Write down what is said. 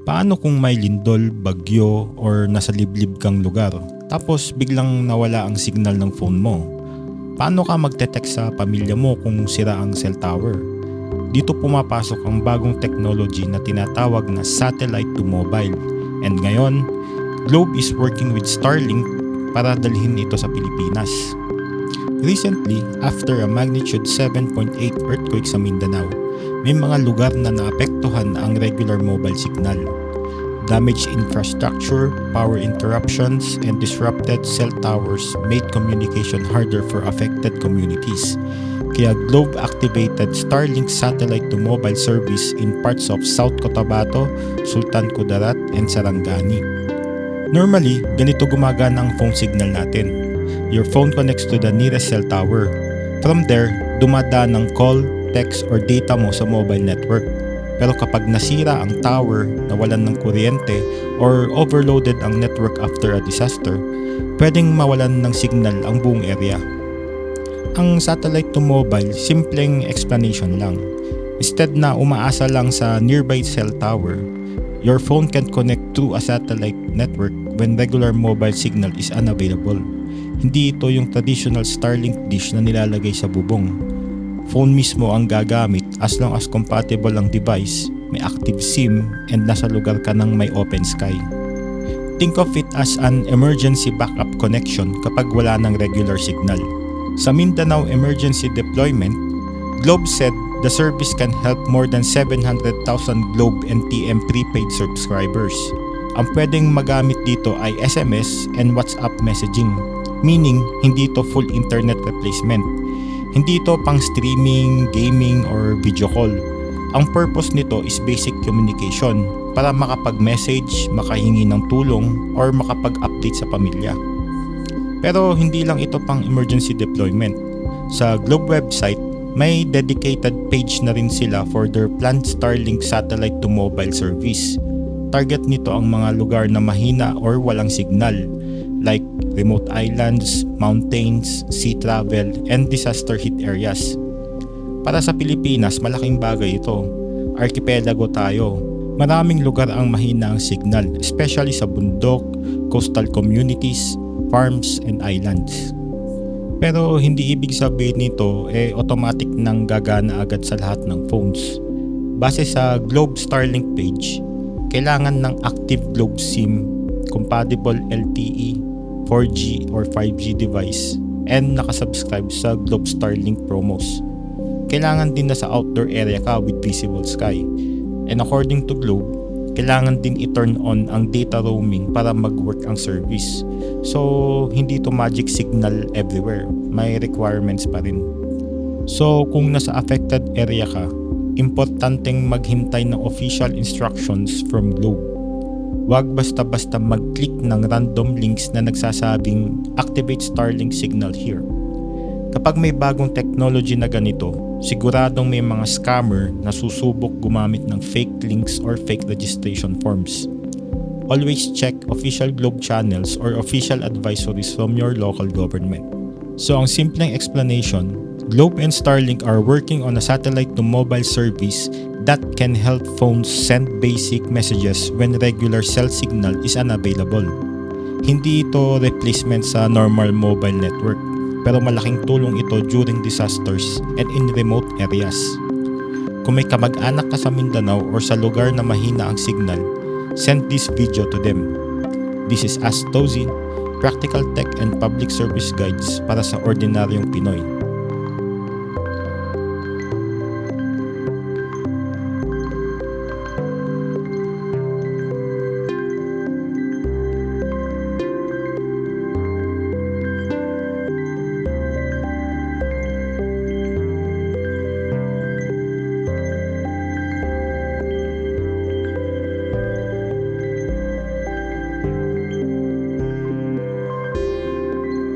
Paano kung may lindol, bagyo, or nasa liblib kang lugar, tapos biglang nawala ang signal ng phone mo? Paano ka magte-text sa pamilya mo kung sira ang cell tower? Dito pumapasok ang bagong technology na tinatawag na satellite to mobile. And ngayon, Globe is working with Starlink para dalhin ito sa Pilipinas. Recently, after a magnitude 7.8 earthquake sa Mindanao, may mga lugar na naapektuhan ang regular mobile signal. Damaged infrastructure, power interruptions, and disrupted cell towers made communication harder for affected communities. Kaya Globe activated Starlink satellite to mobile service in parts of South Cotabato, Sultan Kudarat, and Sarangani. Normally, ganito gumagana ang phone signal natin. Your phone connects to the nearest cell tower. From there, dumadaan ng call, text, or data mo sa mobile network. Pero kapag nasira ang tower, nawalan ng kuryente, or overloaded ang network after a disaster, pwedeng mawalan ng signal ang buong area. Ang satellite to mobile, simpleng explanation lang. Instead na umaasa lang sa nearby cell tower, your phone can connect through a satellite network when regular mobile signal is unavailable. Hindi ito yung traditional Starlink dish na nilalagay sa bubong. Phone mismo ang gagamit as long as compatible ang device, may active SIM, and nasa lugar ka ng may open sky. Think of it as an emergency backup connection kapag wala ng regular signal. Sa Mindanao emergency deployment, Globe said the service can help more than 700,000 Globe and TM prepaid subscribers. Ang pwedeng magamit dito ay SMS and WhatsApp messaging, meaning hindi ito full internet replacement. Hindi ito pang streaming, gaming, or video call. Ang purpose nito is basic communication para makapag-message, makahingi ng tulong, or makapag-update sa pamilya. Pero hindi lang ito pang emergency deployment. Sa Globe website, may dedicated page na rin sila for their planned Starlink satellite to mobile service. Target nito ang mga lugar na mahina or walang signal, like remote islands, mountains, sea travel, and disaster hit areas. Para sa Pilipinas, malaking bagay ito. Archipelago tayo. Maraming lugar ang mahina ang signal, especially sa bundok, coastal communities, farms, and islands. Pero hindi ibig sabihin nito automatic nang gagana agad sa lahat ng phones. Base sa Globe Starlink page, kailangan ng active Globe SIM, compatible LTE, 4G or 5G device, and nakasubscribe sa Globe Starlink promos. Kailangan din na sa outdoor area ka with visible sky. And according to Globe, kailangan din i-turn on ang data roaming para mag-work ang service. So, hindi to magic signal everywhere. May requirements pa rin. So, kung nasa affected area ka, importanteng maghintay ng official instructions from Globe. Huwag basta-basta mag-click ng random links na nagsasabing activate Starlink signal here. Kapag may bagong technology na ganito, siguradong may mga scammer na susubok gumamit ng fake links or fake registration forms. Always check official Globe channels or official advisories from your local government. So ang simpleng explanation, Globe and Starlink are working on a satellite to mobile service that can help phones send basic messages when regular cell signal is unavailable. Hindi ito replacement sa normal mobile network, pero malaking tulong ito during disasters and in remote areas. Kung may kamag-anak ka sa Mindanao or sa lugar na mahina ang signal, send this video to them. This is Ask Tozzy, practical tech and public service guides para sa ordinaryong Pinoy.